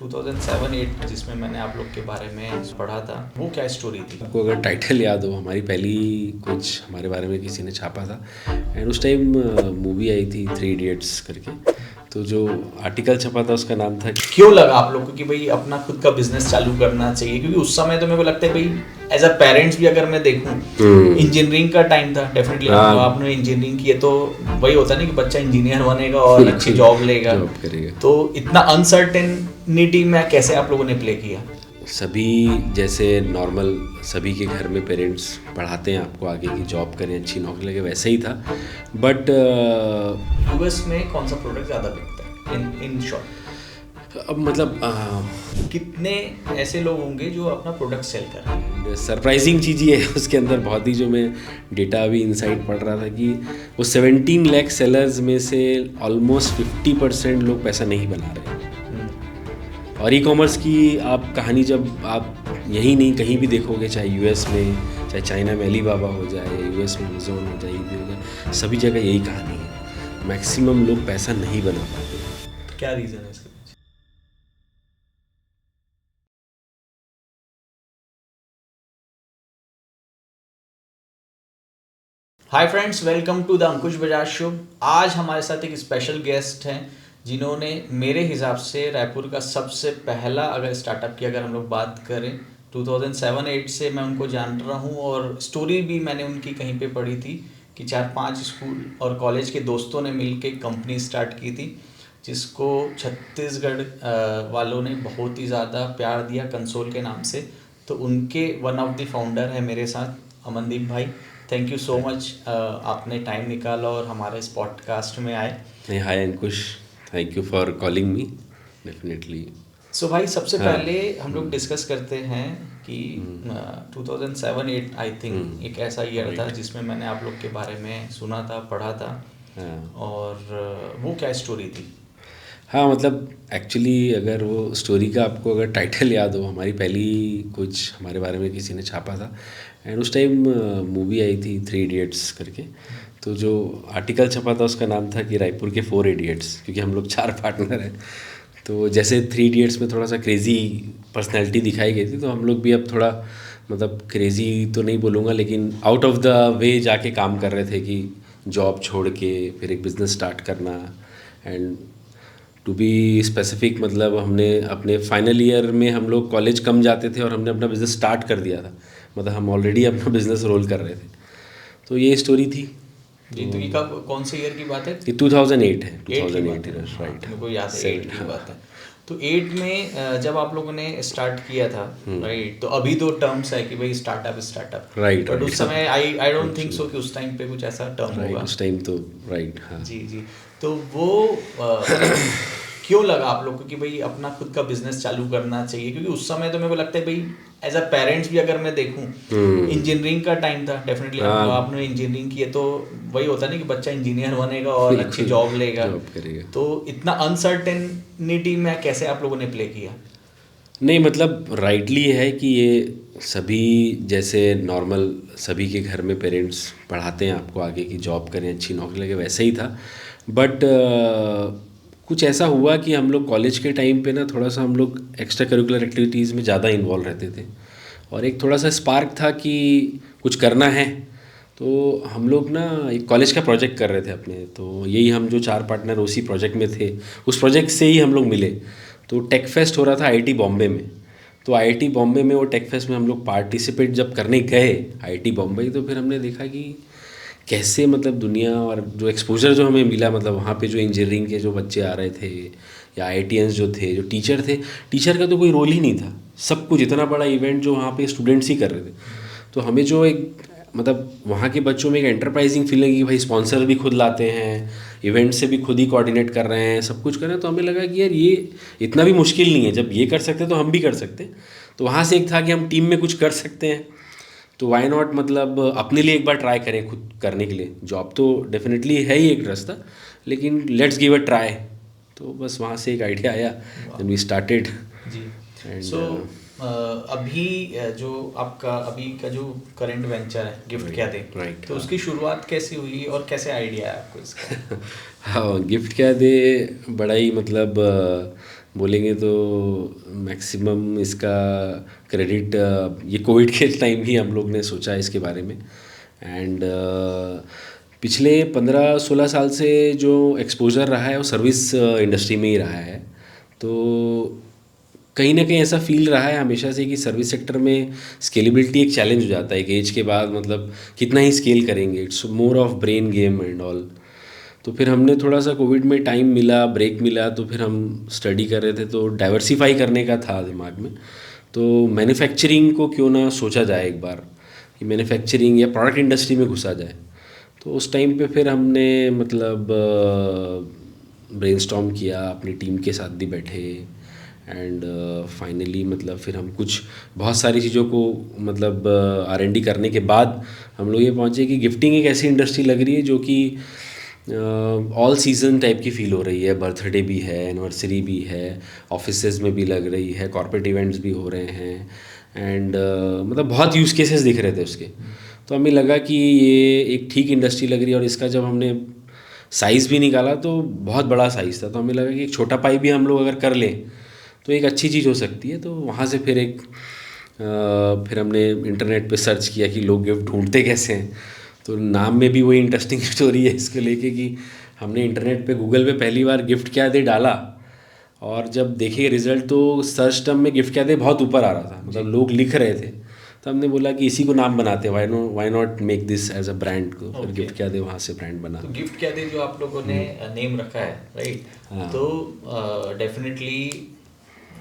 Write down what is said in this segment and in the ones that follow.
2007-8 जिसमें मैंने आप लोग के बारे में पढ़ा था, वो क्या स्टोरी थी? आपको अगर टाइटल याद हो, हमारी पहली कुछ हमारे बारे में किसी ने छापा था एंड उस टाइम मूवी आई थी 3 इडियट्स करके। तो जो आर्टिकल छपा था उसका नाम था क्यों लगा आप लोग को कि भाई अपना खुद का बिजनेस चालू करना चाहिए? क्योंकि उस समय तो मेरे को लगता है भाई एज अ पेरेंट्स भी अगर मैं देखूं, इंजीनियरिंग का टाइम था डेफिनेटली। आपने इंजीनियरिंग की है तो वही होता है ना कि बच्चा इंजीनियर बनेगा और अच्छी जॉब लेगा, जॉब करेगा। तो इतना अनसर्टेनिटी में कैसे आप लोगों ने प्ले किया? सभी जैसे नॉर्मल सभी के घर में पेरेंट्स पढ़ाते हैं आपको आगे की जॉब करें, अच्छी नौकरी लगे, वैसे ही था। बट यूएस में कौन सा प्रोडक्ट ज़्यादा बिकता है इन शॉर्ट? अब मतलब कितने ऐसे लोग होंगे जो अपना प्रोडक्ट सेल कर रहे हैं? सरप्राइजिंग चीज़ ये है उसके अंदर बहुत ही, जो मैं डेटा अभी इनसाइट पढ़ रहा था कि वो 17 लाख सेलर्स में से ऑलमोस्ट 50% लोग पैसा नहीं बना रहे हैं। और ई कॉमर्स की आप कहानी जब आप यहीं नहीं कहीं भी देखोगे, चाहे यूएस में, चाहे चाइना में अलीबाबा हो जाए, या यूएस में अमेज़न हो जाए, भी हो जाए, सभी जगह यही कहानी है। मैक्सिमम लोग पैसा नहीं बना पाते। क्या रीज़न है इसके पीछे? Hi friends, welcome to the Ankush Bajaj show. आज हमारे साथ एक स्पेशल गेस्ट हैं जिन्होंने मेरे हिसाब से रायपुर का सबसे पहला अगर स्टार्टअप की अगर हम लोग बात करें 2007-8 से मैं उनको जान रहा हूँ, और स्टोरी भी मैंने उनकी कहीं पे पढ़ी थी कि 4-5 स्कूल और कॉलेज के दोस्तों ने मिलके कंपनी स्टार्ट की थी, जिसको छत्तीसगढ़ वालों ने बहुत ही ज़्यादा प्यार दिया कंसोल के नाम से। तो उनके वन ऑफ द फाउंडर है मेरे साथ अमनदीप भाई। थैंक यू सो मच, आपने टाइम निकाला और हमारे इस पॉडकास्ट में आए। Hi Ankush, thank you for calling me, definitely. So भाई, सबसे पहले हम लोग डिस्कस करते हैं कि 2007-8 आई थिंक एक ऐसा ईयर था जिसमें मैंने आप लोग के बारे में सुना था, पढ़ा था, और वो क्या स्टोरी थी? हाँ, मतलब एक्चुअली अगर वो स्टोरी का आपको अगर टाइटल याद हो, हमारी पहली कुछ हमारे बारे में किसी ने छापा था एंड उस टाइम मूवी आई थी 3 इडियट्स करके। तो जो आर्टिकल छपा था उसका नाम था कि रायपुर के 4 इडियट्स, क्योंकि हम लोग 4 पार्टनर हैं। तो जैसे 3 इडियट्स में थोड़ा सा क्रेज़ी पर्सनैलिटी दिखाई गई थी, तो हम लोग भी अब थोड़ा मतलब क्रेज़ी तो नहीं बोलूँगा, लेकिन आउट ऑफ द वे जाके काम कर रहे थे कि जॉब छोड़ के फिर एक बिज़नेस स्टार्ट करना। एंड टू बी स्पेसिफिक, मतलब हमने अपने फाइनल ईयर में हम लोग कॉलेज कम जाते थे और हमने अपना बिज़नेस स्टार्ट कर दिया था। मतलब हम ऑलरेडी अपना बिज़नेस रोल कर रहे थे। तो ये स्टोरी थी जी। तो ये कब, कौन से ईयर की बात है? ये 2008 है। 2008 राइट, मेरे को याद है, 8 की बात है। तो 8 में जब आप लोगों ने स्टार्ट किया था, राइट, तो अभी तो टर्म्स है कि भाई स्टार्टअप, राइट, बट उस समय आई डोंट थिंक सो कि उस टाइम पे कुछ ऐसा टर्म होगा। उस टाइम तो राइट, हाँ जी जी। तो वो क्यों लगा आप लोग को कि भाई अपना खुद का बिजनेस चालू करना चाहिए? क्योंकि उस समय तो मेरे को लगता है भाई एज अ पेरेंट्स भी अगर मैं देखूं, इंजीनियरिंग का टाइम था डेफिनेटली। आपने इंजीनियरिंग की है तो वही होता है ना कि बच्चा इंजीनियर बनेगा और अच्छी जॉब लेगा, जॉब करेगा। तो इतना अनसर्टेनिटी में कैसे आप लोगों ने प्ले किया? नहीं, मतलब राइटली है कि ये सभी जैसे नॉर्मल सभी के घर में पेरेंट्स पढ़ाते हैं आपको आगे की जॉब करें, अच्छी नौकरी लगे, वैसे ही था। बट कुछ ऐसा हुआ कि हम लोग कॉलेज के टाइम पे ना थोड़ा सा हम लोग एक्स्ट्रा करिकुलर एक्टिविटीज़ में ज़्यादा इन्वॉल्व रहते थे, और एक थोड़ा सा स्पार्क था कि कुछ करना है। तो हम लोग ना एक कॉलेज का प्रोजेक्ट कर रहे थे अपने, तो यही हम जो 4 पार्टनर उसी प्रोजेक्ट में थे, उस प्रोजेक्ट से ही हम लोग मिले। तो टेक फेस्ट हो रहा था आईआईटी बॉम्बे में। तो आईआईटी बॉम्बे में वो टेक फेस्ट में हम लोग पार्टिसिपेट जब करने गए आईआईटी बॉम्बे, तो फिर हमने देखा कि कैसे मतलब दुनिया और जो एक्सपोजर जो हमें मिला, मतलब वहाँ पे जो इंजीनियरिंग के जो बच्चे आ रहे थे या आईआईटीएंस जो थे, जो टीचर थे, टीचर का तो कोई रोल ही नहीं था। सब कुछ इतना बड़ा इवेंट जो वहाँ पे स्टूडेंट्स ही कर रहे थे। तो हमें जो एक मतलब वहाँ के बच्चों में एक एंटरप्राइजिंग फीलिंग कि भाई स्पॉन्सर भी खुद लाते हैं, इवेंट से भी खुद ही कोऑर्डिनेट कर रहे हैं, सब कुछ कर रहे हैं। तो हमें लगा कि यार ये इतना भी मुश्किल नहीं है, जब ये कर सकते तो हम भी कर सकते। तो वहाँ से एक था कि हम टीम में कुछ कर सकते हैं, तो वाई नॉट, मतलब अपने लिए एक बार ट्राई करें खुद करने के लिए। जॉब तो डेफिनेटली है ही एक रास्ता, लेकिन लेट्स गिव अ ट्राई। तो बस वहाँ से एक आइडिया आया, देन वी स्टार्टेड जी। एंड सो अभी जो आपका अभी का जो करंट वेंचर है गिफ्ट क्या दे, राइट, तो उसकी शुरुआत कैसी हुई और कैसे आइडिया है आपको इसका? हाँ, गिफ्ट क्या दे बड़ा ही मतलब बोलेंगे तो मैक्सिमम इसका क्रेडिट ये कोविड के टाइम ही हम लोग ने सोचा इसके बारे में। एंड पिछले 15-16 साल से जो एक्सपोज़र रहा है वो सर्विस इंडस्ट्री में ही रहा है। तो कहीं ना कहीं ऐसा फील रहा है हमेशा से कि सर्विस सेक्टर में स्केलेबिलिटी एक चैलेंज हो जाता है एक एज के बाद, मतलब कितना ही स्केल करेंगे, it's more of brain game and all. तो फिर हमने थोड़ा सा कोविड में टाइम मिला, ब्रेक मिला, तो फिर हम स्टडी कर रहे थे, तो डाइवर्सिफाई करने का था दिमाग में। तो मैन्युफैक्चरिंग को क्यों ना सोचा जाए एक बार कि मैन्युफैक्चरिंग या प्रोडक्ट इंडस्ट्री में घुसा जाए। तो उस टाइम पे फिर हमने मतलब ब्रेनस्टॉर्म किया, अपनी टीम के साथ भी बैठे एंड फाइनली मतलब फिर हम कुछ बहुत सारी चीज़ों को मतलब R&D करने के बाद हम लोग ये पहुँचे कि गिफ्टिंग एक ऐसी इंडस्ट्री लग रही है जो कि ऑल सीज़न टाइप की फ़ील हो रही है। बर्थडे भी है, एनिवर्सरी भी है, ऑफिसेज में भी लग रही है, कॉर्पोरेट इवेंट्स भी हो रहे हैं एंड मतलब बहुत यूज़ केसेस दिख रहे थे उसके। तो हमें लगा कि ये एक ठीक इंडस्ट्री लग रही है और इसका जब हमने साइज़ भी निकाला तो बहुत बड़ा साइज़ था। तो हमें लगा कि एक छोटा पाई भी हम लोग अगर कर लें तो एक अच्छी चीज़ हो सकती है। तो वहाँ से फिर फिर हमने इंटरनेट पे सर्च किया कि लोग गिफ्ट ढूंढते कैसे हैं। तो नाम में भी वही इंटरेस्टिंग स्टोरी है इसको लेके कि हमने इंटरनेट पे गूगल पे पहली बार गिफ्ट क्या दे डाला और जब देखे रिज़ल्ट तो सर्च टर्म में गिफ्ट क्या दे बहुत ऊपर आ रहा था, मतलब लोग लिख रहे थे। तो हमने बोला कि इसी को नाम बनाते, why not make this as a brand को। फिर गिफ्ट क्या दे वहाँ से ब्रांड बना। तो गिफ्ट क्या दे जो आप लोगों ने नेम रखा है, राइट? हाँ। तो डेफिनेटली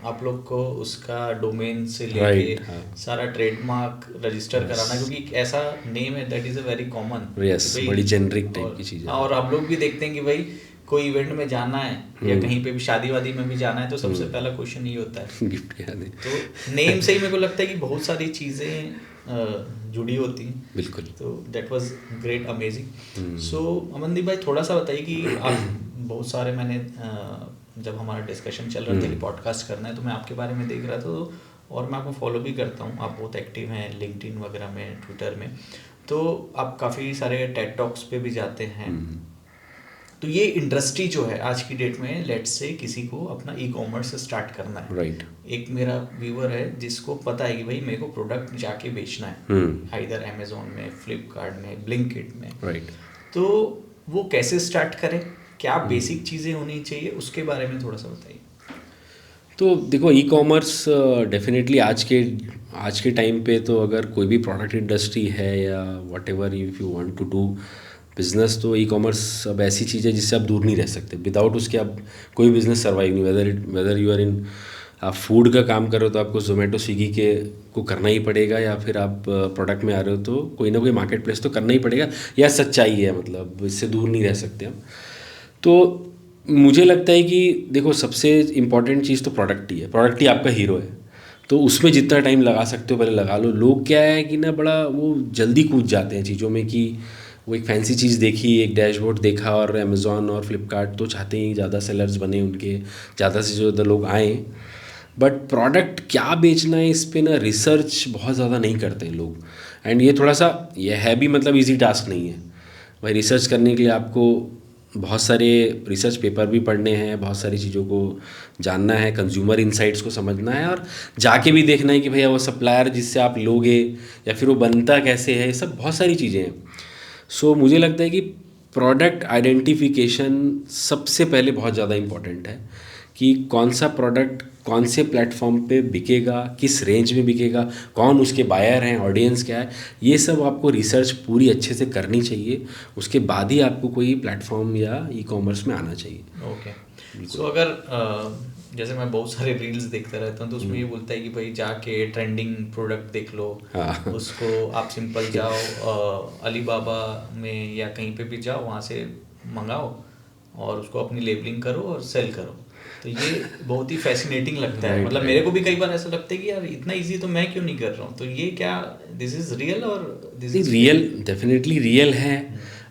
आप लोग को उसका डोमेन से लेके Right, हाँ। सारा ट्रेडमार्क रजिस्टर कराना, क्योंकि एक ऐसा नेम है that is a very common. Yes, बड़ी जेनरिक टाइप की चीज़ है। और हम लोग भी देखते हैं कि भाई कोई इवेंट में जाना है या कहीं पे भी शादी वादी में भी जाना है तो सबसे पहला क्वेश्चन ये होता है गिफ्ट क्या दे। तो नेम से ही मेरे को लगता है कि बहुत सारी चीज़ें जुड़ी होती हैं। बिल्कुल। तो दैट वाज ग्रेट, अमेजिंग। सो अमनदीप भाई, थोड़ा सा बताइए कि आप बहुत सारे मैंने जब हमारा डिस्कशन चल रहा था कि पॉडकास्ट करना है तो मैं आपके बारे में देख रहा था और मैं आपको फॉलो भी करता हूँ। आप बहुत एक्टिव हैं लिंक्डइन वगैरह में, ट्विटर में, तो आप काफ़ी सारे टेड टॉक्स पे भी जाते हैं। तो ये इंडस्ट्री जो है आज की डेट में, लेट्स से किसी को अपना ई कॉमर्स स्टार्ट करना है, राइट। एक मेरा व्यूअर है जिसको पता है कि भाई मेरे को प्रोडक्ट जाके बेचना है आइदर अमेजोन में, फ्लिपकार्ट में, ब्लिंकिट में, राइट। तो वो कैसे स्टार्ट करे, क्या बेसिक चीज़ें होनी चाहिए, उसके बारे में थोड़ा सा बताइए। तो देखो, ई कॉमर्स डेफिनेटली आज के टाइम पे तो अगर कोई भी प्रोडक्ट इंडस्ट्री है या whatever if you want to do business, तो ई कॉमर्स अब ऐसी चीज़ है जिससे आप दूर नहीं रह सकते। विदाउट उसके आप कोई बिज़नेस सर्वाइव नहीं, वेदर यू आर इन, आप फूड का काम कर रहे हो तो आपको जोमेटो स्विगी के को करना ही पड़ेगा, या फिर आप प्रोडक्ट में आ रहे हो तो कोई ना कोई मार्केट प्लेस तो करना ही पड़ेगा, या सच्चाई है, मतलब इससे दूर नहीं रह सकते हम। तो मुझे लगता है कि देखो, सबसे इम्पॉर्टेंट चीज़ तो प्रोडक्ट ही है, प्रोडक्ट ही आपका हीरो है। तो उसमें जितना टाइम लगा सकते हो पहले लगा लो। लोग क्या है कि ना बड़ा वो जल्दी कूद जाते हैं चीज़ों में, कि वो एक फैंसी चीज़ देखी, एक डैशबोर्ड देखा, और अमेज़ॉन और फ्लिपकार्ट तो चाहते हैं ज़्यादा सेलर्स बने उनके, ज़्यादा से ज़्यादा लोग आएँ। बट प्रोडक्ट क्या बेचना है इस पे ना रिसर्च बहुत ज़्यादा नहीं करते हैं लोग। एंड ये थोड़ा सा ये है भी, मतलब ईजी टास्क नहीं है भाई। रिसर्च करने के लिए आपको बहुत सारे रिसर्च पेपर भी पढ़ने हैं, बहुत सारी चीज़ों को जानना है, कंज्यूमर इनसाइट्स को समझना है, और जाके भी देखना है कि भैया वो सप्लायर जिससे आप लोगे या फिर वो बनता कैसे है, ये सब बहुत सारी चीज़ें हैं। सो मुझे लगता है कि प्रोडक्ट आइडेंटिफिकेशन सबसे पहले बहुत ज़्यादा इम्पॉर्टेंट है, कि कौन सा प्रोडक्ट कौन से प्लेटफॉर्म पे बिकेगा, किस रेंज में बिकेगा, कौन उसके बायर हैं, ऑडियंस क्या है, ये सब आपको रिसर्च पूरी अच्छे से करनी चाहिए। उसके बाद ही आपको कोई प्लेटफॉर्म या ई कॉमर्स में आना चाहिए। ओके। सो अगर जैसे मैं बहुत सारे रील्स देखता रहता हूँ तो उसमें ये बोलता है कि भाई जाके ट्रेंडिंग प्रोडक्ट देख लो, उसको आप सिंपल जाओ अलीबाबा में या कहीं पे भी जाओ, वहाँ से मंगाओ और उसको अपनी लेबलिंग करो और सेल करो। तो ये बहुत ही फैसिनेटिंग लगता है, मतलब मेरे को भी कई बार ऐसा लगता है कि यार इतना इजी तो मैं क्यों नहीं कर रहा हूँ। तो ये क्या दिस इज रियल, और this is real, definitely real है।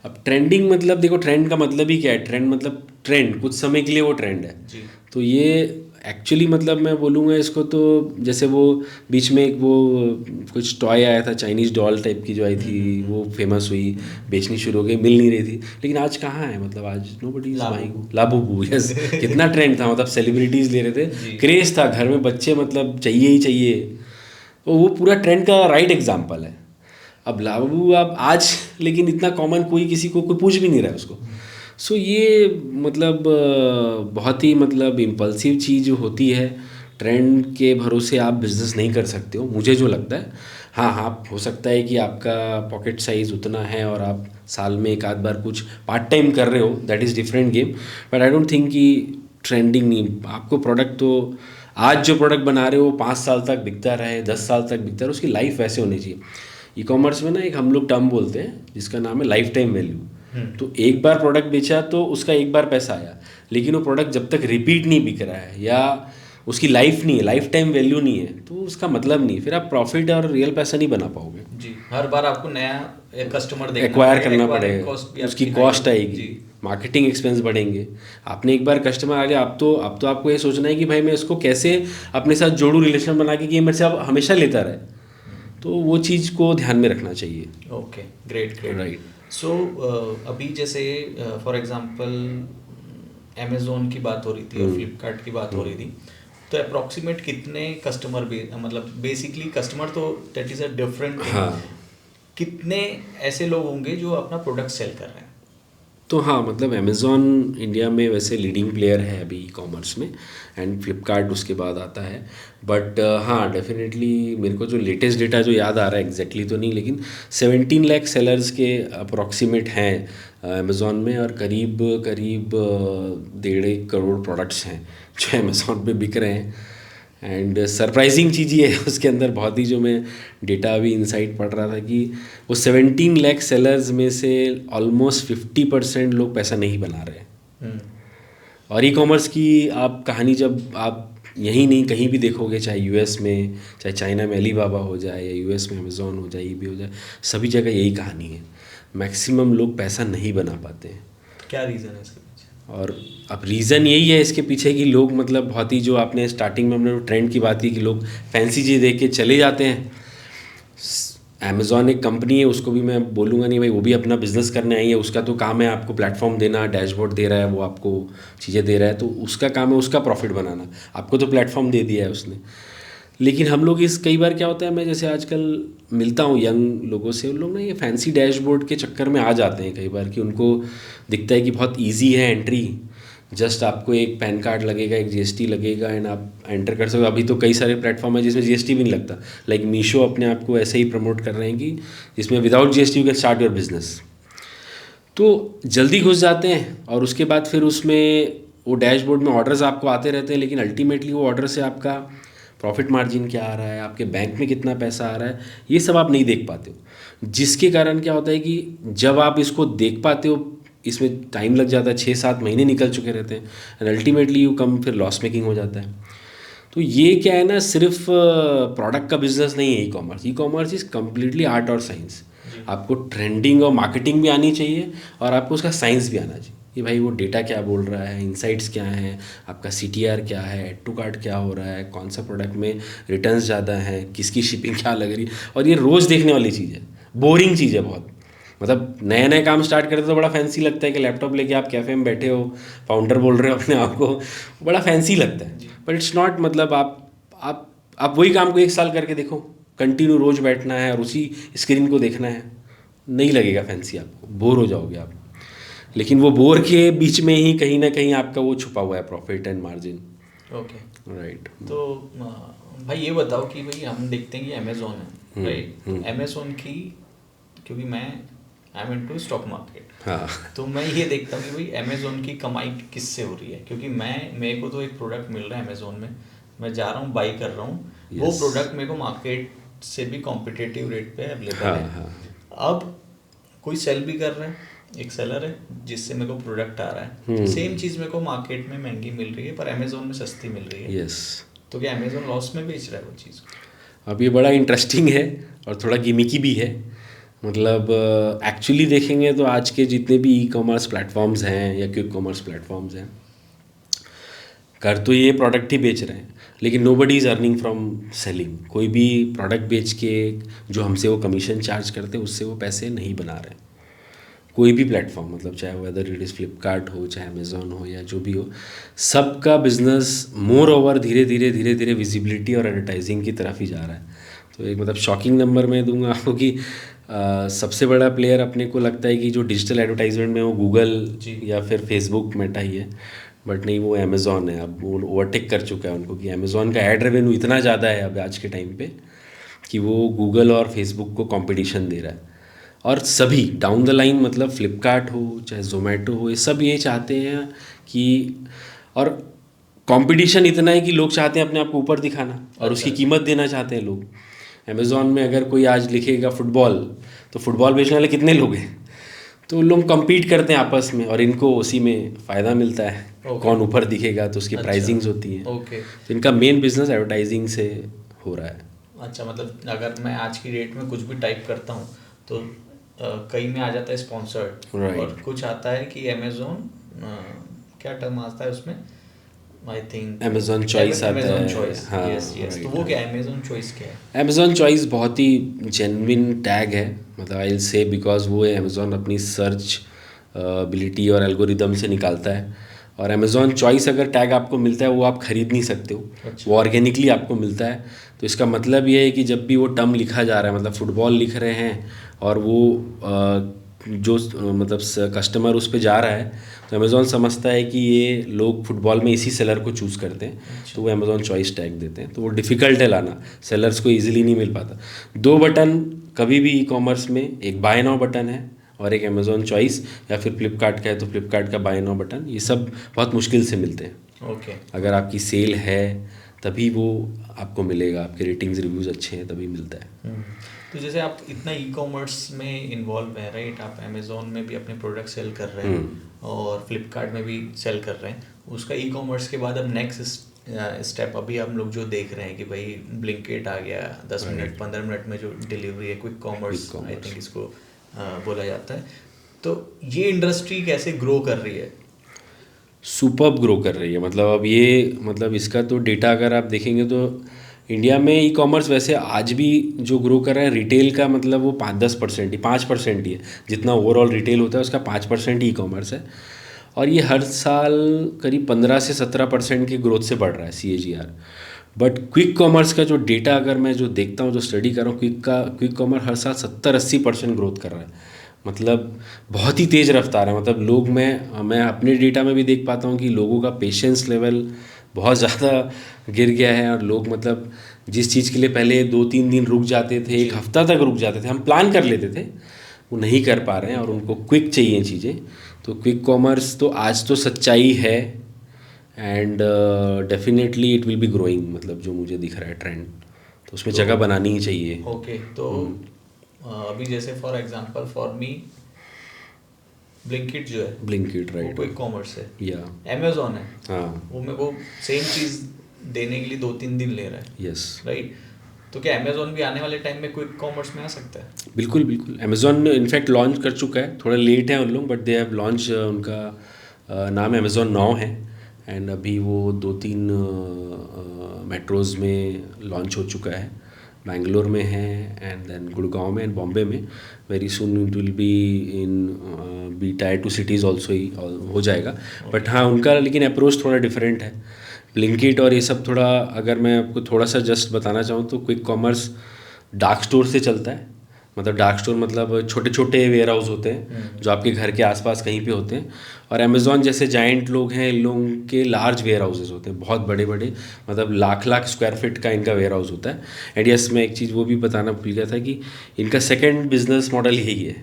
अब ट्रेंडिंग मतलब देखो, ट्रेंड का मतलब ही क्या है? ट्रेंड मतलब ट्रेंड, कुछ समय के लिए वो ट्रेंड है। जी। तो ये एक्चुअली मतलब मैं बोलूँगा इसको तो, जैसे वो बीच में एक वो कुछ टॉय आया था, चाइनीज़ डॉल टाइप की जो आई थी, वो फेमस हुई, बेचनी शुरू हो गई, मिल नहीं रही थी, लेकिन आज कहाँ है, मतलब आज nobody is buying Labubu. Yes, कितना ट्रेंड था, मतलब सेलिब्रिटीज़ ले रहे थे, क्रेज़ था, घर में बच्चे मतलब चाहिए ही चाहिए, तो वो पूरा ट्रेंड का राइट एग्जाम्पल है। अब लाबूबू अब आज लेकिन इतना कॉमन, कोई किसी को कोई पूछ भी नहीं रहा है उसको। सो ये मतलब बहुत ही मतलब इम्पल्सिव चीज़ होती है, ट्रेंड के भरोसे आप बिज़नेस नहीं कर सकते हो, मुझे जो लगता है। हाँ हाँ, हो सकता है कि आपका पॉकेट साइज़ उतना है और आप साल में एक आध बार कुछ पार्ट टाइम कर रहे हो, that is different game, but I don't think कि ट्रेंडिंग नहीं, आपको प्रोडक्ट तो आज जो प्रोडक्ट बना रहे हो 5 साल तक बिकता रहे, 10 साल तक बिकता रहे, उसकी लाइफ वैसे होनी चाहिए। ई कॉमर्स में ना एक हम लोग टर्म बोलते हैं जिसका नाम है लाइफ टाइम वैल्यू। तो एक बार प्रोडक्ट बेचा तो उसका एक बार पैसा आया, लेकिन वो प्रोडक्ट जब तक रिपीट नहीं बिक रहा है या उसकी लाइफ नहीं है, लाइफ टाइम वैल्यू नहीं है, तो उसका मतलब नहीं, फिर आप प्रॉफिट और रियल पैसा नहीं बना पाओगे जी। हर बार आपको नया कस्टमर एक्वायर करना पड़ेगा, उसकी कॉस्ट आएगी, मार्केटिंग एक्सपेंस बढ़ेंगे। आपने एक बार कस्टमर आ गया, अब तो आपको ये सोचना है कि भाई मैं इसको कैसे अपने साथ जोड़ूं, रिलेशन बना के कि ये मेरे से अब हमेशा लेता रहे, तो वो चीज़ को ध्यान में रखना चाहिए। Okay, great great, right. So अभी जैसे फॉर एग्जांपल अमेज़ोन की बात हो रही थी और फ्लिपकार्ट की बात हो रही थी, तो अप्रॉक्सीमेट कितने कस्टमर मतलब बेसिकली कस्टमर तो दैट इज़ अ डिफरेंट, कितने ऐसे लोग होंगे जो अपना प्रोडक्ट सेल कर रहे हैं? तो हाँ, मतलब अमेज़ॉन इंडिया में वैसे लीडिंग प्लेयर है अभी ई कॉमर्स में, एंड फ्लिपकार्ट उसके बाद आता है। बट हाँ, डेफिनेटली मेरे को जो लेटेस्ट डेटा जो याद आ रहा है एग्जैक्टली तो नहीं, लेकिन 17 लाख सेलर्स के अप्रॉक्सीमेट हैं अमेज़ॉन में, और करीब करीब 1.5 करोड़ प्रोडक्ट्स हैं जो अमेज़ॉन पे बिक रहे हैं। एंड सरप्राइजिंग चीज़ ये है उसके अंदर, बहुत ही, जो मैं डेटा अभी इनसाइट पढ़ रहा था कि वो 17 लाख सेलर्स में से ऑलमोस्ट 50% लोग पैसा नहीं बना रहे। और ई कॉमर्स की आप कहानी जब आप यहीं नहीं कहीं भी देखोगे, चाहे यूएस में, चाहे चाइना में अलीबाबा हो जाए, या यूएस में अमेज़ॉन हो जाए, ईबे हो जाए, सभी जगह यही कहानी है, मैक्सिमम लोग पैसा नहीं बना पाते हैं। क्या रीज़न है इसके पीछे? और अब रीज़न यही है इसके पीछे कि लोग मतलब बहुत ही, जो आपने स्टार्टिंग में हमने ट्रेंड की बात की कि लोग फैंसी चीज़ देख के चले जाते हैं। अमेज़ॉन एक कंपनी है, उसको भी मैं बोलूँगा नहीं भाई वो भी अपना बिजनेस करने आई है, उसका तो काम है आपको प्लेटफॉर्म देना, डैशबोर्ड दे रहा है वो, आपको चीज़ें दे रहा है, तो उसका काम है उसका प्रॉफिट बनाना, आपको तो प्लेटफॉर्म दे दिया है उसने। लेकिन हम लोग इस कई बार क्या होता है, मैं जैसे आजकल मिलता हूँ यंग लोगों से, उन लोग ना ये फैंसी डैशबोर्ड के चक्कर में आ जाते हैं कई बार, कि उनको दिखता है कि बहुत ईजी है एंट्री, जस्ट आपको एक पैन कार्ड लगेगा, एक जीएसटी लगेगा, एंड आप एंटर कर सकते हो। अभी तो कई सारे प्लेटफॉर्म है जिसमें जीएसटी भी नहीं लगता, लाइक मीशो अपने आप को ऐसे ही प्रमोट कर रहे हैं कि जिसमें without GST you can start your business. तो जल्दी घुस जाते हैं, और उसके बाद फिर उसमें वो डैशबोर्ड में ऑर्डर्स आपको आते रहते हैं, लेकिन अल्टीमेटली वो ऑर्डर से आपका प्रॉफिट मार्जिन क्या आ रहा है, आपके बैंक में कितना पैसा आ रहा है, ये सब आप नहीं देख पाते हो। जिसके कारण क्या होता है कि जब आप इसको देख पाते हो, इसमें टाइम लग जाता है, 6-7 महीने निकल चुके रहते हैं, एंड अल्टीमेटली यू कम, फिर लॉस मेकिंग हो जाता है। तो ये क्या है ना, सिर्फ प्रोडक्ट का बिजनेस नहीं है e commerce. E commerce is completely art और साइंस। आपको ट्रेंडिंग और मार्केटिंग भी आनी चाहिए, और आपको उसका साइंस भी आना चाहिए कि भाई वो डेटा क्या बोल रहा है, इनसाइट्स क्या हैं, आपका CTR क्या है, एड टू कार्ट क्या हो रहा है, कौन सा प्रोडक्ट में रिटर्न्स ज़्यादा हैं, किसकी शिपिंग क्या लग रही है। और ये रोज़ देखने वाली चीज़ है, बोरिंग चीज़ है बहुत। मतलब नए नए काम स्टार्ट करते तो बड़ा फैंसी लगता है कि लैपटॉप लेके आप कैफ़े में बैठे हो, फाउंडर बोल रहे हो अपने आप को, बड़ा फैंसी लगता है, बट इट्स नॉट। मतलब आप वही काम को 1 साल करके देखो, कंटिन्यू रोज़ बैठना है और उसी स्क्रीन को देखना है, नहीं लगेगा फैंसी, आपको बोर हो जाओगे आप। लेकिन वो बोर के बीच में ही कहीं ना कहीं आपका वो छुपा हुआ है profit and margin. Okay, right. तो भाई ये बताओ कि भाई हम देखते हैं कि अमेज़ॉन है, राइट, अमेज़ॉन की, क्योंकि मैं I am into stock market, हाँ, तो मैं ये देखता हूँ कि भाई अमेज़ॉन की कमाई किससे हो रही है, क्योंकि मेरे को तो एक प्रोडक्ट मिल रहा है अमेज़ॉन में, मैं जा रहा हूँ बाई कर रहा हूँ, वो प्रोडक्ट मेरे को मार्केट से भी कॉम्पिटिटिव रेट पे अवेलेबल है। अब कोई सेल भी कर रहा है, एक सेलर है जिससे मेरे को प्रोडक्ट आ रहा है, सेम चीज़ मेरे को मार्केट में महंगी मिल रही है पर अमेज़ॉन में सस्ती मिल रही है। यस। तो क्या अमेज़ॉन लॉस में बेच रहा है वो चीज़? अब ये बड़ा इंटरेस्टिंग है और थोड़ा गिमिकी भी है। मतलब एक्चुअली देखेंगे तो आज के जितने भी ई कॉमर्स प्लेटफॉर्म्स हैं या क्विक कॉमर्स प्लेटफॉर्म्स हैं, कर तो ये प्रोडक्ट ही बेच रहे हैं, लेकिन nobody is earning from selling. कोई भी प्रोडक्ट बेच के जो हमसे वो कमीशन चार्ज करते हैं उससे वो पैसे नहीं बना रहे हैं। कोई भी प्लेटफॉर्म, मतलब चाहे वेदर इट इज़ फ्लिपकार्ट हो, चाहे अमेज़ॉन हो, या जो भी हो, सबका बिजनेस मोर ओवर धीरे धीरे विजिबिलिटी और एडवर्टाइजिंग की तरफ ही जा रहा है। तो एक मतलब शॉकिंग नंबर मैं दूंगा आपको कि सबसे बड़ा प्लेयर अपने को लगता है कि जो डिजिटल एडवर्टाइजमेंट में वो गूगल या फिर फेसबुक मेटा ही है, बट नहीं, वो अमेज़ॉन है। अब वो ओवरटेक कर चुका है उनको, कि अमेज़ॉन का एड रेवेन्यू इतना ज़्यादा है अब आज के टाइम पे कि वो गूगल और फेसबुक को कंपटीशन दे रहा है। और सभी डाउन द लाइन, मतलब फ्लिपकार्ट हो चाहे जोमेटो हो, ये सब ये चाहते हैं कि, और कंपटीशन इतना है कि लोग चाहते हैं अपने आप को ऊपर दिखाना और उसकी कीमत देना चाहते हैं लोग। अमेज़ॉन में अगर कोई आज लिखेगा फुटबॉल, तो फुटबॉल बेचने वाले कितने लोग हैं, तो लोग compete करते हैं आपस में और इनको उसी में फ़ायदा मिलता है। कौन ऊपर दिखेगा, तो उसकी प्राइसिंग्स होती हैं। तो इनका मेन बिजनेस एडवर्टाइजिंग से हो रहा है। अच्छा, मतलब अगर मैं आज की डेट में कुछ भी टाइप करता हूँ तो कई में आ जाता है स्पॉन्सर्ड, और कुछ आता है कि अमेज़ॉन, क्या टर्म आता है उसमें, आई थिंक अमेज़ॉन चॉइस आता है। हाँ, यस। तो वो क्या है, अमेज़ॉन चॉइस क्या है? अमेज़ॉन चॉइस बहुत ही जेन्युइन टैग है, मतलब आई विल से, बिकॉज वो अमेज़ॉन अपनी सर्च एबिलिटी और एल्गोरिदम से निकालता है। और अमेज़ॉन चॉइस अगर टैग आपको मिलता है वो आप खरीद नहीं सकते हो। वो ऑर्गेनिकली आपको मिलता है। तो इसका मतलब ये है कि जब भी वो टर्म लिखा जा रहा है, मतलब फुटबॉल लिख रहे हैं और वो जो मतलब कस्टमर उस पर जा रहा है, तो अमेज़ॉन समझता है कि ये लोग फुटबॉल में इसी सेलर को चूज़ करते हैं। तो वो अमेज़ॉन चॉइस टैग देते हैं। तो वो डिफ़िकल्ट है लाना, सेलर्स को इजीली नहीं मिल पाता। 2 बटन कभी भी ई कॉमर्स में, एक बाय नाउ बटन है और एक अमेज़ॉन चॉइस, या फिर फ्लिपकार्ट का है तो फ्लिपकार्ट का बाय नाउ बटन, ये सब बहुत मुश्किल से मिलते हैं। अगर आपकी सेल है तभी वो आपको मिलेगा, आपके रेटिंग्स रिव्यूज़ अच्छे हैं तभी मिलता है। तो जैसे आप इतना ई कॉमर्स में इन्वॉल्व हैं, राइट, आप अमेज़ॉन में भी अपने प्रोडक्ट सेल कर रहे हैं और फ्लिपकार्ट में भी सेल कर रहे हैं, उसका ई कॉमर्स के बाद अब नेक्स्ट स्टेप अभी हम लोग जो देख रहे हैं कि भाई ब्लिंकिट आ गया, 10 मिनट 15 मिनट में जो डिलीवरी है, क्विक कॉमर्स आई थिंक इसको बोला जाता है। तो ये इंडस्ट्री कैसे ग्रो कर रही है? सुपर्ब ग्रो कर रही है। मतलब अब ये, मतलब इसका तो डेटा अगर आप देखेंगे तो इंडिया में ई कॉमर्स वैसे आज भी जो ग्रो कर रहा है रिटेल का, मतलब वो 5-10% ही, 5% ही है। जितना ओवरऑल रिटेल होता है उसका 5% ही ई कॉमर्स है। और ये हर साल करीब 15 से 17% की ग्रोथ से बढ़ रहा है CAGR। बट क्विक कॉमर्स का जो डेटा अगर मैं जो देखता हूँ, जो स्टडी कर रहा हूँ, क्विक कॉमर्स हर साल 70-80% ग्रोथ कर रहा है। मतलब बहुत ही तेज़ रफ्तार है। मतलब लोग, मैं अपने डेटा में भी देख पाता हूँ कि लोगों का पेशेंस लेवल बहुत ज़्यादा गिर गया है। और लोग मतलब जिस चीज़ के लिए पहले 2-3 दिन रुक जाते थे, 1 हफ्ता तक रुक जाते थे, हम प्लान कर लेते थे, वो नहीं कर पा रहे हैं और उनको क्विक चाहिए चीज़ें। तो क्विक कॉमर्स तो आज तो सच्चाई है and definitely it will B growing, मतलब जो मुझे दिख रहा है ट्रेंड, तो उसमें जगह बनानी ही चाहिए। ओके, तो अभी जैसे for example for me Blinkit जो है, ब्लिंकिट, राइट, वो क्विक कॉमर्स है, या अमेज़ॉन है, हाँ, वो सेम चीज़ देने के लिए 2-3 दिन ले रहा है, यस, राइट। तो क्या अमेज़ॉन भी आने वाले टाइम में क्विक कॉमर्स में आ सकता है? बिल्कुल बिल्कुल। अमेज़ॉन इनफैक्ट लॉन्च कर चुका है, थोड़ा लेट है उन लोग, बट दे हैव लॉन्च, उनका नाम अमेज़ॉन नाउ है। एंड अभी वो 2-3 मेट्रोज़ में लॉन्च हो चुका है। बैंगलोर में है एंड देन गुड़गांव में एंड बॉम्बे में। Very soon it will be in B tier 2 cities also ही हो जाएगा। बट हाँ, उनका लेकिन अप्रोच थोड़ा डिफरेंट है। ब्लिंकिट और ये सब थोड़ा, अगर मैं आपको थोड़ा सा जस्ट बताना चाहूँ तो क्विक कॉमर्स डार्क स्टोर से चलता है। मतलब डार्क स्टोर मतलब छोटे छोटे वेयर हाउस होते हैं जो आपके घर के आसपास कहीं पे होते हैं। और अमेज़ॉन जैसे जाइंट लोग हैं, इन लोगों के लार्ज वेयर हाउसेज होते हैं, बहुत बड़े बड़े, मतलब लाख स्क्वायर फीट का इनका वेयर हाउस होता है। एंड यस, मैं एक चीज़ वो भी बताना भूल गया था कि इनका सेकेंड बिजनेस मॉडल यही है।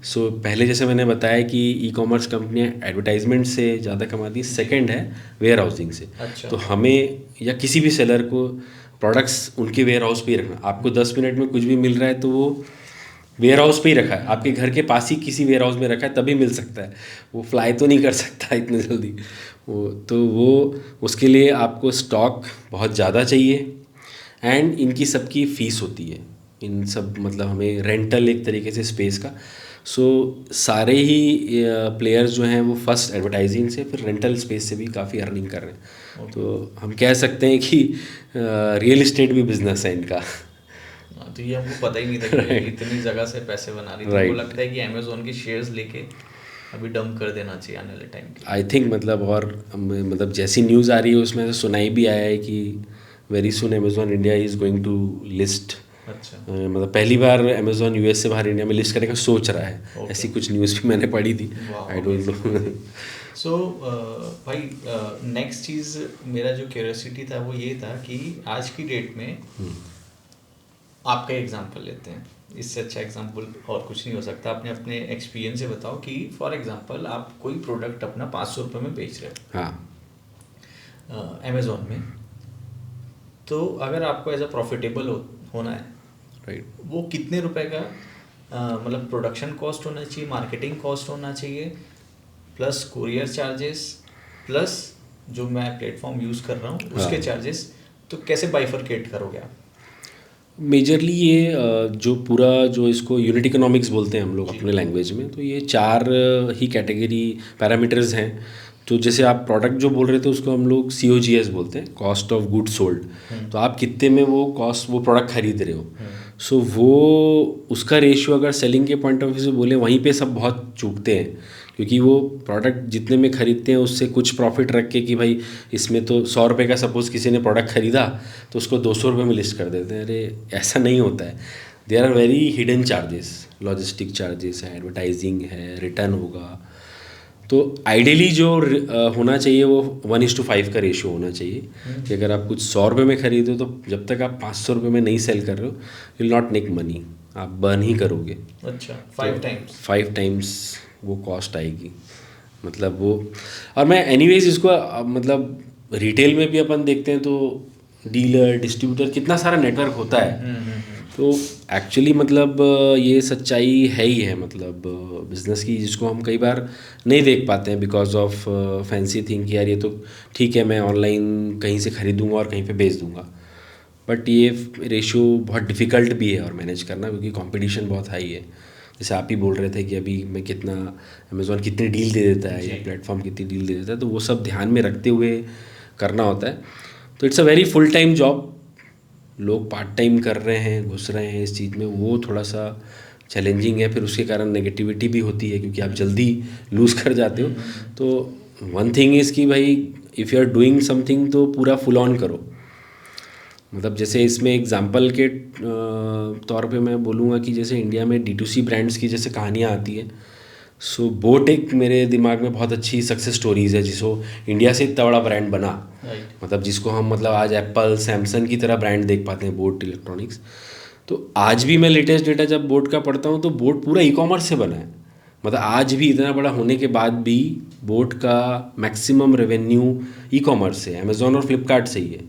सो पहले जैसे मैंने बताया कि ई कॉमर्स कंपनियाँ एडवर्टाइजमेंट से ज़्यादा कमाती है, सेकेंड है वेयर हाउसिंग से। अच्छा। तो हमें या किसी भी सेलर को प्रोडक्ट्स उनके वेयर हाउस पे ही रखना। आपको 10 मिनट में कुछ भी मिल रहा है तो वो वेयर हाउस पे ही रखा है, आपके घर के पास ही किसी वेयर हाउस में रखा है तभी मिल सकता है। वो फ्लाई तो नहीं कर सकता इतने जल्दी। वो उसके लिए आपको स्टॉक बहुत ज़्यादा चाहिए एंड इनकी सबकी फ़ीस होती है। इन सब मतलब हमें रेंटल एक तरीके से स्पेस का, सो सारे ही प्लेयर्स जो हैं वो फर्स्ट एडवर्टाइजिंग से फिर रेंटल स्पेस से भी काफ़ी अर्निंग कर रहे हैं। तो हम कह सकते हैं कि रियल इस्टेट भी बिजनेस है इनका। तो ये हमको पता ही नहीं था कि इतनी जगह से पैसे बना रही थी। हमको लगता है कि अमेजोन के शेयर्स लेके अभी डंप कर देना चाहिए आने वाले टाइम के। आई थिंक मतलब और मतलब जैसी न्यूज़ आ रही है उसमें से सुनाई भी आया है कि very soon Amazon India is going to list. अच्छा। मतलब पहली बार अमेजोन यूएस से बाहर इंडिया में लिस्ट करने का सोच रहा है। Okay. ऐसी कुछ न्यूज़ भी मैंने पढ़ी थी। I don't know. सो भाई नेक्स्ट चीज़ मेरा जो क्यूरियोसिटी था वो ये था कि आज की डेट में आपका एग्जांपल लेते हैं, इससे अच्छा एग्जांपल और कुछ नहीं हो सकता। आपने अपने एक्सपीरियंस से बताओ कि फॉर एग्जांपल आप कोई प्रोडक्ट अपना 500 रुपये में बेच रहे हो हाँ अमेजोन में, तो अगर आपको एज अ प्रॉफिटेबल होना है, राइट, वो कितने रुपए का मतलब प्रोडक्शन कॉस्ट होना चाहिए, मार्केटिंग कॉस्ट होना चाहिए, प्लस कुरियर चार्जेस, प्लस जो मैं प्लेटफॉर्म यूज़ कर रहा हूँ उसके चार्जेस, तो कैसे बाइफरकेट करोगे आप? मेजरली ये जो पूरा जो इसको यूनिट इकोनॉमिक्स बोलते हैं हम लोग अपने लैंग्वेज में, तो ये 4 ही कैटेगरी पैरामीटर्स हैं। तो जैसे आप प्रोडक्ट जो बोल रहे थे उसको हम लोग COGS बोलते हैं, कॉस्ट ऑफ गुड सोल्ड। तो आप कितने में वो प्रोडक्ट खरीद रहे हो, सो वो उसका रेशियो अगर सेलिंग के पॉइंट ऑफ व्यू से बोले वहीं पे सब बहुत चूकते हैं, क्योंकि वो प्रोडक्ट जितने में खरीदते हैं उससे कुछ प्रॉफिट रख के कि भाई इसमें तो 100 रुपये का सपोज़ किसी ने प्रोडक्ट खरीदा तो उसको 200 रुपये में लिस्ट कर देते हैं। अरे ऐसा नहीं होता है। There are very hidden charges, logistic charges है, एडवर्टाइजिंग है, रिटर्न होगा। तो आइडियली जो होना चाहिए वो 1:5 का रेशियो होना चाहिए कि अगर आप कुछ 100 रुपये में खरीदो तो जब तक आप 500 रुपये में नहीं सेल कर रहे हो you will not make money, आप बर्न ही करोगे। अच्छा, 5 टाइम्स 5 टाइम्स वो कॉस्ट आएगी। मतलब वो, और मैं एनीवेज इसको मतलब रिटेल में भी अपन देखते हैं तो डीलर डिस्ट्रीब्यूटर कितना सारा नेटवर्क होता है। तो एक्चुअली मतलब ये सच्चाई है ही है मतलब बिज़नेस की, जिसको हम कई बार नहीं देख पाते हैं बिकॉज ऑफ फैंसी थिंग कि यार ये तो ठीक है मैं ऑनलाइन कहीं से खरीदूंगा और कहीं पे बेच दूंगा, बट ये रेशियो बहुत डिफ़िकल्ट भी है और मैनेज करना, क्योंकि कंपटीशन बहुत हाई है। जैसे आप ही बोल रहे थे कि अभी मैं कितना अमेज़ॉन कितनी डील दे देता है या प्लेटफॉर्म कितनी डील दे देता है, तो वो सब ध्यान में रखते हुए करना होता है। तो it's a very full time job. लोग पार्ट टाइम कर रहे हैं, घुस रहे हैं इस चीज़ में, वो थोड़ा सा चैलेंजिंग है। फिर उसके कारण नेगेटिविटी भी होती है क्योंकि आप जल्दी लूज़ कर जाते हो। तो वन थिंग इज़ कि भाई if you are doing something तो पूरा फुल ऑन करो। मतलब जैसे इसमें एग्जांपल के तौर पे मैं बोलूँगा कि जैसे इंडिया में D2C ब्रांड्स की जैसे कहानियाँ आती हैं, सो बोट एक मेरे दिमाग में बहुत अच्छी सक्सेस स्टोरीज़ है जिसको इंडिया से इतना बड़ा ब्रांड बना। मतलब जिसको हम मतलब आज एप्पल सैमसंग की तरह ब्रांड देख पाते हैं, बोट इलेक्ट्रॉनिक्स। तो आज भी मैं लेटेस्ट डेटा जब बोट का पढ़ता हूँ तो बोट पूरा ई-कॉमर्स से बना है। मतलब आज भी इतना बड़ा होने के बाद भी बोट का मैक्सिमम रेवेन्यू ई-कॉमर्स से, अमेज़ॉन और फ्लिपकार्ट से ही है।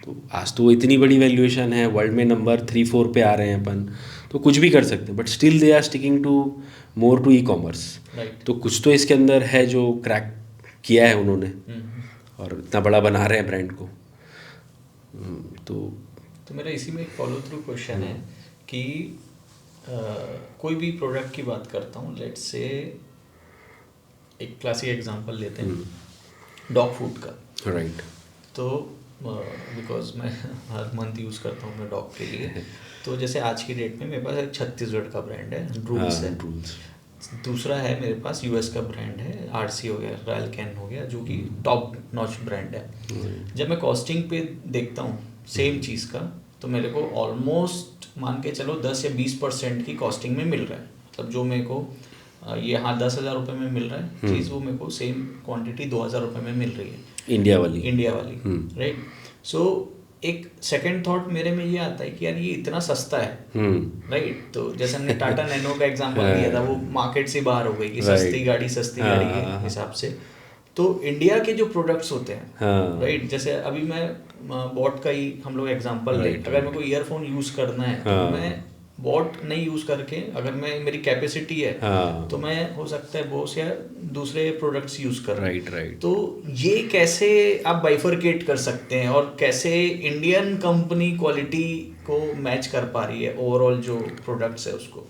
तो आज तो इतनी बड़ी वैल्यूएशन है, वर्ल्ड में नंबर 3-4 पे आ रहे हैं अपन, तो कुछ भी कर सकते हैं, but still they are sticking to more to e-commerce. तो कुछ तो इसके अंदर है जो क्रैक किया है उन्होंने और इतना बड़ा बना रहे हैं ब्रांड को। तो मेरा इसी में एक फॉलो थ्रू क्वेश्चन है कि कोई भी प्रोडक्ट की बात करता हूँ, लेट्स से एक क्लासिक एग्जांपल लेते हैं डॉग फूड का, राइट। तो बिकॉज मैं हर मंथ यूज़ करता हूँ अपने डॉग के लिए। तो जैसे आज की डेट में मेरे पास एक छत्तीसगढ़ का ब्रांड है, ड्रूल्स है। दूसरा है मेरे पास US का ब्रांड है, RC हो गया, रॉयल कैन हो गया, जो कि टॉप नॉच ब्रांड है। जब मैं कॉस्टिंग पे देखता हूँ सेम चीज़ का, तो मेरे को ऑलमोस्ट मान के चलो 10 या 20% की कॉस्टिंग में मिल रहा है। मतलब जो मेरे को ये 10,000 रुपये में मिल रहा है चीज़, वो मेरे को सेम क्वांटिटी 2,000 रुपये में मिल रही है, इंडिया वाली राइट। सो एक सेकंड थॉट मेरे में ये आता है कि यार ये इतना सस्ता है, राइट। तो जैसे हमने टाटा नैनो का एग्जांपल दिया था, वो मार्केट से बाहर हो गई कि सस्ती गाड़ी के हिसाब से। तो इंडिया के जो प्रोडक्ट्स होते हैं, राइट, जैसे अभी मैं बॉट का ही हम लोग एग्जांपल लें, अगर मेरे को ईयरफोन यूज़ करना है तो मैं बॉट नहीं यूज़ करके, अगर मेरी कैपेसिटी है तो मैं हो सकता है बोस या दूसरे प्रोडक्ट्स यूज़ कर, राइट। तो ये कैसे आप बाइफरकेट कर सकते हैं और कैसे इंडियन कंपनी क्वालिटी को मैच कर पा रही है ओवरऑल जो प्रोडक्ट्स है उसको?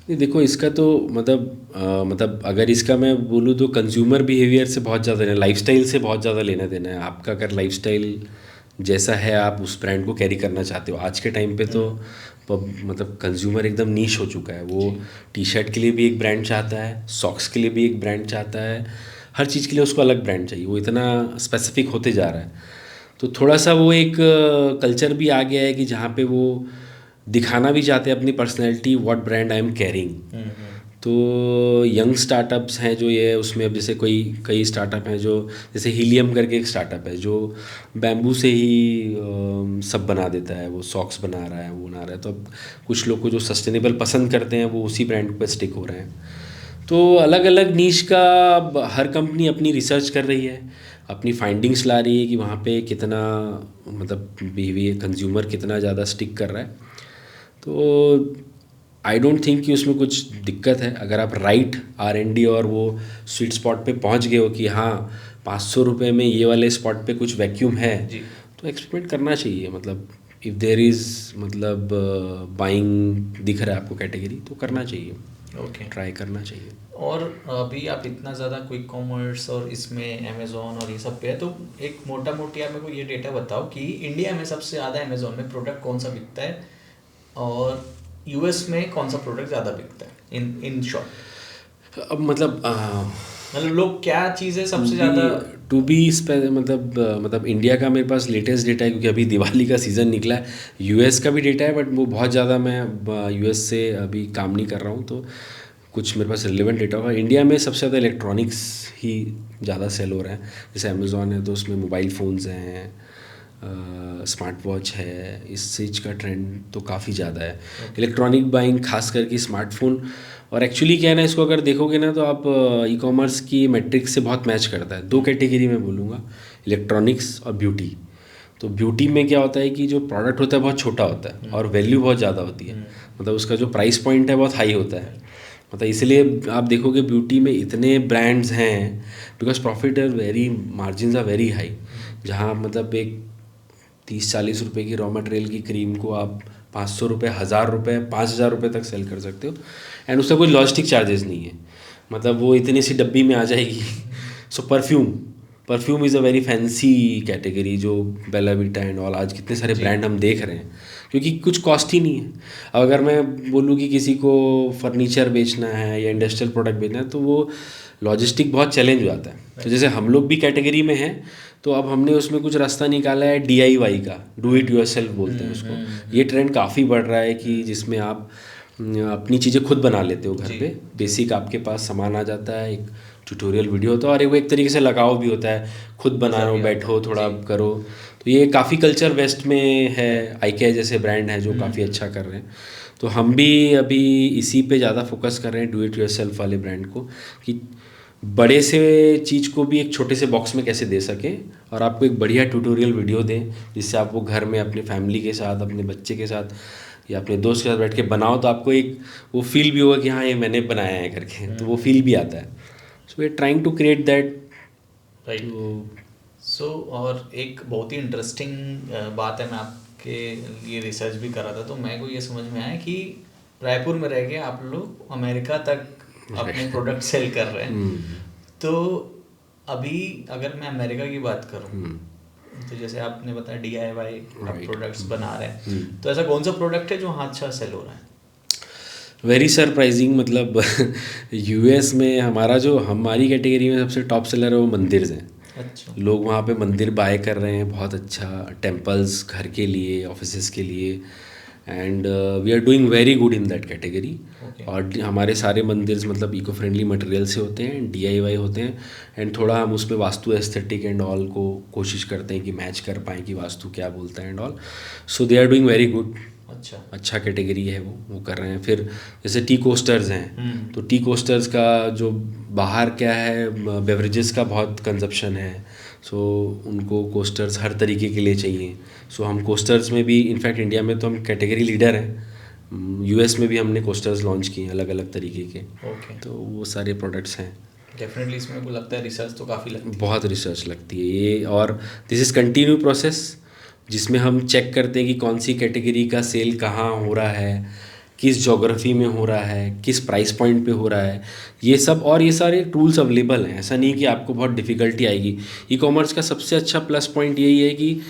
नहीं देखो इसका तो मतलब अगर इसका मैं बोलूँ तो कंज्यूमर बिहेवियर से बहुत ज़्यादा लेना, लाइफस्टाइल से बहुत ज़्यादा लेना देना है आपका। अगर लाइफस्टाइल जैसा है आप उस ब्रांड को कैरी करना चाहते हो। आज के टाइम पे तो मतलब कंज्यूमर एकदम नीश हो चुका है। वो टी शर्ट के लिए भी एक ब्रांड चाहता है, सॉक्स के लिए भी एक ब्रांड चाहता है, हर चीज़ के लिए उसको अलग ब्रांड चाहिए। वो इतना स्पेसिफिक होते जा रहा है। तो थोड़ा सा वो एक कल्चर भी आ गया है कि जहाँ पे वो दिखाना भी चाहते हैं अपनी personality, what brand I am carrying. तो यंग स्टार्टअप्स हैं जो ये उसमें, अब जैसे कई स्टार्टअप हैं जो, जैसे हीलियम करके एक स्टार्टअप है जो बैम्बू से ही सब बना देता है। वो सॉक्स बना रहा है, वो बना रहा है। तो अब कुछ लोग को जो सस्टेनेबल पसंद करते हैं वो उसी ब्रांड पर स्टिक हो रहे हैं। तो अलग अलग नीश का हर कंपनी अपनी रिसर्च कर रही है, अपनी फाइंडिंग्स ला रही है कि वहाँ पे कितना मतलब बिहेवियर कंज्यूमर कितना ज़्यादा स्टिक कर रहा है। तो आई डोंट थिंक कि उसमें कुछ दिक्कत है। अगर आप राइट R&D और वो स्वीट स्पॉट पे पहुंच गए हो कि हाँ 500 रुपये में ये वाले स्पॉट पे कुछ वैक्यूम है, तो एक्सपेरिमेंट करना चाहिए। मतलब इफ़ देयर इज़ मतलब बाइंग दिख रहा है आपको कैटेगरी, तो करना चाहिए। ओके, ट्राई करना चाहिए। और अभी आप इतना ज़्यादा क्विक कॉमर्स और इसमें अमेज़ोन और ये सब पे है, तो एक मोटा मोटी आप मेरे को ये डेटा बताओ कि इंडिया में सबसे ज़्यादा अमेज़ोन में प्रोडक्ट कौन सा बिकता है और यूएस में कौन सा प्रोडक्ट ज़्यादा बिकता है, इन शॉर्ट। अब मतलब लोग क्या चीज़ है सबसे ज़्यादा टू बी मतलब इंडिया का मेरे पास लेटेस्ट डेटा है क्योंकि अभी दिवाली का सीज़न निकला है। यूएस का भी डेटा है बट वो बहुत ज़्यादा, मैं यूएस से अभी काम नहीं कर रहा हूँ, तो कुछ मेरे पास रिलेवेंट डेटा होगा। इंडिया में सबसे ज़्यादा इलेक्ट्रॉनिक्स ही ज़्यादा सेल हो रहा है। जैसे अमेज़ॉन है तो उसमें मोबाइल फ़ोन्स हैं, स्मार्ट वॉच है, इस चीज़ का ट्रेंड तो काफ़ी ज़्यादा है। इलेक्ट्रॉनिक बाइंग खास करके स्मार्टफोन। और एक्चुअली क्या है ना, इसको अगर देखोगे ना तो आप ई कॉमर्स की मैट्रिक्स से बहुत मैच करता है। दो कैटेगरी में बोलूँगा, इलेक्ट्रॉनिक्स और ब्यूटी। तो ब्यूटी में क्या होता है कि जो प्रोडक्ट होता है बहुत छोटा होता है और वैल्यू बहुत ज़्यादा होती है। मतलब उसका जो प्राइस पॉइंट है बहुत हाई होता है। मतलब इसलिए आप देखोगे ब्यूटी में इतने ब्रांड्स हैं because profit are very, margin are very high. जहाँ मतलब एक 30-40 रुपये की रॉ मटेरियल की क्रीम को आप 500 रुपये, 1000 रुपये, 5000 रुपये तक सेल कर सकते हो एंड उसका कोई लॉजिस्टिक चार्जेस नहीं है। मतलब वो इतनी सी डब्बी में आ जाएगी। So perfume is a very fancy category, जो बेला विटा एंड ऑल, आज कितने सारे ब्रांड हम देख रहे हैं क्योंकि कुछ कॉस्ट ही नहीं है। अब अगर मैं बोलूँ कि किसी को फर्नीचर बेचना है या इंडस्ट्रियल प्रोडक्ट बेचना है तो वो लॉजिस्टिक बहुत चैलेंज हो जाता है। तो जैसे हम लोग भी कैटेगरी में हैं तो अब हमने उसमें कुछ रास्ता निकाला है DIY का, डू इट योरसेल्फ बोलते हैं उसको। ये ट्रेंड काफ़ी बढ़ रहा है कि जिसमें आप अपनी चीज़ें खुद बना लेते हो घर पे। बेसिक आपके पास सामान आ जाता है, एक ट्यूटोरियल वीडियो होता है और एक तरीके से लगाव भी होता है, खुद बना रहे हो, बैठो थोड़ा करो। तो ये काफ़ी कल्चर वेस्ट में है। IKEA जैसे ब्रांड है जो काफ़ी अच्छा कर रहे हैं। तो हम भी अभी इसी पे ज़्यादा फोकस कर रहे हैं, डू इट योरसेल्फ वाले ब्रांड को, कि बड़े से चीज़ को भी एक छोटे से बॉक्स में कैसे दे सकें और आपको एक बढ़िया ट्यूटोरियल वीडियो दें जिससे आप वो घर में अपने फैमिली के साथ, अपने बच्चे के साथ या अपने दोस्त के साथ बैठ के बनाओ तो आपको एक वो फील भी होगा कि हाँ ये मैंने बनाया है करके, तो वो फील भी आता है। So we are trying to create that, right. So और एक बहुत ही इंटरेस्टिंग बात है, मैं आपके लिए रिसर्च भी कर रहा था तो मेरे को ये समझ में आया कि रायपुर में रह के आप लोग अमेरिका तक अपने प्रोडक्ट सेल कर रहे हैं। तो अभी अगर मैं अमेरिका की बात करूं तो जैसे आपने बताया DIY आप प्रोडक्ट्स बना रहे हैं, तो ऐसा कौन सा प्रोडक्ट है जो हाँ अच्छा सेल हो रहा है? Very surprising. मतलब US में हमारी कैटेगरी में सबसे टॉप सेलर है वो मंदिर हैं। अच्छा, लोग वहाँ पे मंदिर बाय कर रहे हैं, बहुत अच्छा, टेम्पल्स घर के लिए, ऑफिसेस के लिए, and we are doing very good in that category. और हमारे सारे मंदिर मतलब इको फ्रेंडली मटेरियल से होते हैं, DIY होते हैं एंड थोड़ा हम उसमें वास्तु एस्थेटिक एंड ऑल को कोशिश करते हैं कि मैच कर पाएँ कि वास्तु क्या बोलता है and all. So they are doing very good. अच्छा कैटेगरी है वो कर रहे हैं। फिर जैसे टी कोस्टर्स हैं, तो टी कोस्टर्स का जो बाहर क्या है, बेवरेजेस का बहुत कंजप्शन है, सो उनको कोस्टर्स हर तरीके के लिए चाहिए। सो हम कोस्टर्स में भी, इनफैक्ट इंडिया में तो हम कैटेगरी लीडर हैं, US में भी हमने कोस्टर्स लॉन्च किए हैं अलग अलग तरीके के। तो वो सारे प्रोडक्ट्स हैं। डेफिनेटली इसमें मेरे को लगता है रिसर्च तो काफ़ी लगती है, बहुत रिसर्च लगती है ये, और दिस इज़ कंटिन्यू प्रोसेस जिसमें हम चेक करते हैं कि कौन सी कैटेगरी का सेल कहाँ हो रहा है किस जोग्राफी में हो रहा है, किस प्राइस पॉइंट पे हो रहा है, ये सब। और ये सारे टूल्स अवेलेबल हैं, ऐसा नहीं कि आपको बहुत डिफ़िकल्टी आएगी। ई कॉमर्स का सबसे अच्छा प्लस पॉइंट यही है कि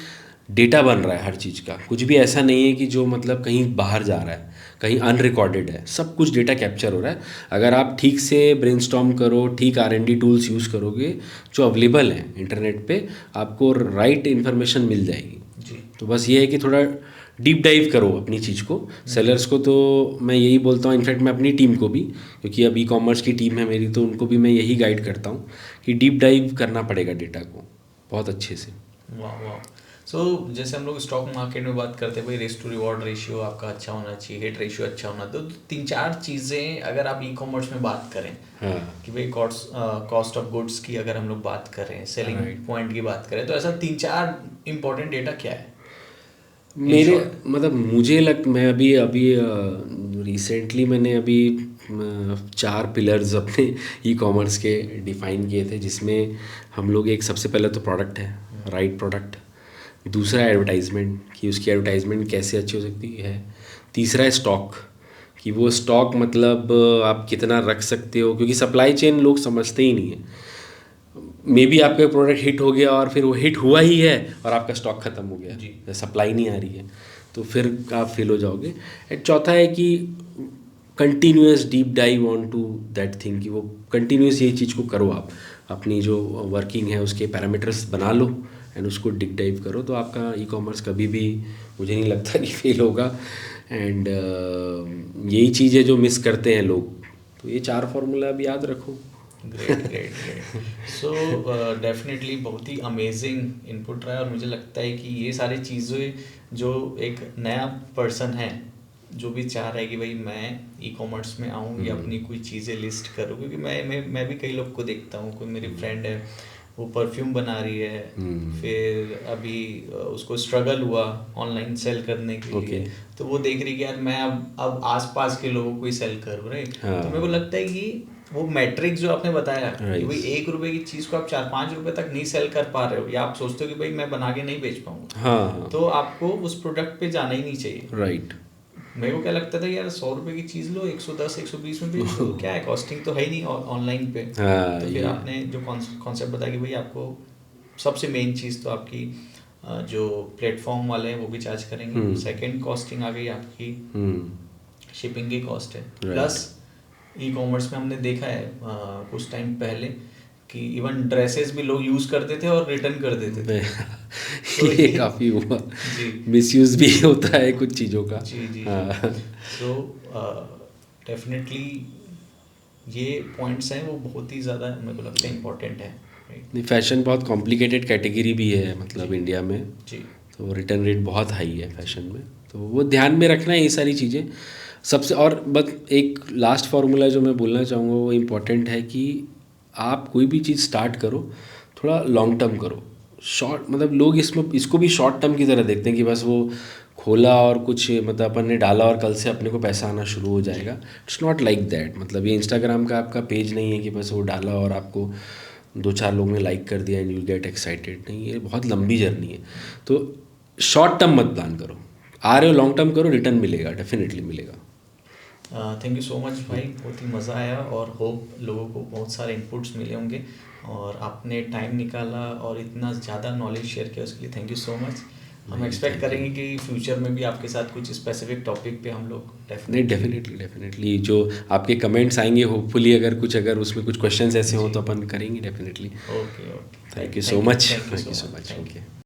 डेटा बन रहा है हर चीज़ का, कुछ भी ऐसा नहीं है कि जो मतलब कहीं बाहर जा रहा है, कहीं अनरिकॉर्डेड है, सब कुछ डेटा कैप्चर हो रहा है। अगर आप ठीक से ब्रेनस्टॉर्म करो, ठीक R&D टूल्स यूज़ करोगे जो अवेलेबल हैं इंटरनेट पे, आपको राइट इन्फॉर्मेशन मिल जाएगी जी। तो बस ये है कि थोड़ा डीप डाइव करो अपनी चीज़ को। सेलर्स को तो मैं यही बोलता हूँ, इनफैक्ट मैं अपनी टीम को भी, क्योंकि अब ई कॉमर्स की टीम है मेरी, तो उनको भी मैं यही गाइड करता हूँ कि डीप डाइव करना पड़ेगा डेटा को बहुत अच्छे से। वाह वाह। सो जैसे हम लोग स्टॉक मार्केट में बात करते हैं भाई, रिस्क टू रिवॉर्ड रेशियो आपका अच्छा होना चाहिए, हिट रेशियो अच्छा होना, तो 3-4 चीज़ें अगर आप ई कॉमर्स में बात करें, हाँ कि भाई कॉस्ट ऑफ गुड्स की अगर हम लोग बात करें, सेलिंग पॉइंट की बात करें, तो ऐसा 3-4 इंपॉर्टेंट डेटा क्या है मेरे मतलब मुझे मैं अभी अभी रिसेंटली मैंने अभी 4 पिलर्स अपने ई कॉमर्स के डिफ़ाइन किए थे, जिसमें हम लोग एक सबसे पहले तो प्रोडक्ट है, राइट प्रोडक्ट। दूसरा एडवर्टाइजमेंट, कि उसकी एडवर्टाइजमेंट कैसे अच्छी हो सकती है। तीसरा है स्टॉक, कि वो स्टॉक मतलब आप कितना रख सकते हो, क्योंकि सप्लाई चेन लोग समझते ही नहीं है। मे बी आपका प्रोडक्ट हिट हो गया और फिर वो हिट हुआ ही है और आपका स्टॉक ख़त्म हो गया, जी। सप्लाई नहीं आ रही है, तो फिर आप फेल हो जाओगे। एंड चौथा है कि continuous deep dive on to that thing, कि वो कंटिन्यूस ये चीज़ को करो, आप अपनी जो वर्किंग है उसके पैरामीटर्स बना लो एंड उसको डीप डाइव करो, तो आपका ई कॉमर्स कभी भी मुझे नहीं लगता कि फेल होगा। एंड यही चीज़ है जो मिस करते हैं लोग, तो ये 4 फार्मूला अब याद रखो। Great great great. So definitely बहुत ही अमेजिंग इनपुट रहा है, और मुझे लगता है कि ये सारी चीज़ें जो एक नया पर्सन है जो भी चाह रहा है कि भाई मैं ई कॉमर्स में आऊँ या अपनी कोई चीज़ें लिस्ट करूँ, क्योंकि मैं भी कई लोग को देखता हूँ, कोई मेरी फ्रेंड है वो परफ्यूम बना रही है, फिर अभी उसको स्ट्रगल हुआ ऑनलाइन सेल करने के लिए, तो वो देख रही कि यार मैं अब आसपास के लोगों को ही सेल करूँ, राइट। तो मेरे को लगता है कि वो मैट्रिक्स जो आपने बताया कि भाई 1 रुपए की चीज़ को आप 4-5 रुपए तक नहीं सेल कर पा रहे हो, या आप सोचते हो कि भाई मैं बना के नहीं बेच पाऊंगा, हाँ, तो आपको उस प्रोडक्ट पे जाना ही नहीं चाहिए, राइट। मेरे को क्या लगता था यार 100 रुपए की चीज़ लो 110-120 में बेच दो, क्या है, कॉस्टिंग तो है ही नहीं ऑनलाइन पे। हाँ, तो फिर आपने जो कॉन्सेप्ट बताया कि भाई आपको सबसे मेन चीज़ तो आपकी जो प्लेटफॉर्म वाले हैं वो भी चार्ज करेंगे, सेकंड कॉस्टिंग आ गई आपकी शिपिंग की कॉस्ट है, प्लस ई कॉमर्स में हमने देखा है कुछ टाइम पहले कि इवन ड्रेसेस भी लोग यूज़ करते थे और रिटर्न कर देते थे। तो ये काफ़ी हुआ, जी, मिसयूज़ भी होता है कुछ चीज़ों का। जी जी। हाँ, सो डेफिनेटली ये पॉइंट्स हैं वो बहुत ही ज़्यादा मेरे को लगता है इम्पोर्टेंट है, राइट। नहीं, फैशन बहुत कॉम्प्लिकेटेड कैटेगरी भी है मतलब इंडिया में, जी तो रिटर्न रेट बहुत हाई है फैशन में, तो वो ध्यान में रखना है ये सारी चीज़ें सबसे। और बस एक लास्ट फार्मूला जो मैं बोलना चाहूँगा वो इम्पॉर्टेंट है कि आप कोई भी चीज़ स्टार्ट करो थोड़ा लॉन्ग टर्म करो। शॉर्ट मतलब लोग इसको भी शॉर्ट टर्म की तरह देखते हैं कि बस वो खोला और कुछ मतलब अपन ने डाला और कल से अपने को पैसा आना शुरू हो जाएगा। It's not like that. मतलब ये इंस्टाग्राम का आपका पेज नहीं है कि बस वो डाला और आपको 2-4 लोगों ने लाइक कर दिया एंड यू गेट एक्साइटेड। नहीं, ये बहुत लंबी जर्नी है। तो शॉर्ट टर्म मत प्लान करो, आ रहे हो लॉन्ग टर्म करो, रिटर्न मिलेगा, डेफिनेटली मिलेगा। थैंक यू सो मच भाई, बहुत ही मज़ा आया और होप लोगों को बहुत सारे इनपुट्स मिले होंगे, और आपने टाइम निकाला और इतना ज़्यादा नॉलेज शेयर किया उसके लिए थैंक यू सो मच। हम एक्सपेक्ट करेंगे कि फ्यूचर में भी आपके साथ कुछ स्पेसिफिक टॉपिक पे हम लोग डेफिनेटली जो आपके कमेंट्स आएंगे होपफुली अगर उसमें कुछ क्वेश्चंस ऐसे हो तो अपन करेंगे definitely. Okay thank you so much. Thank you so much. Okay.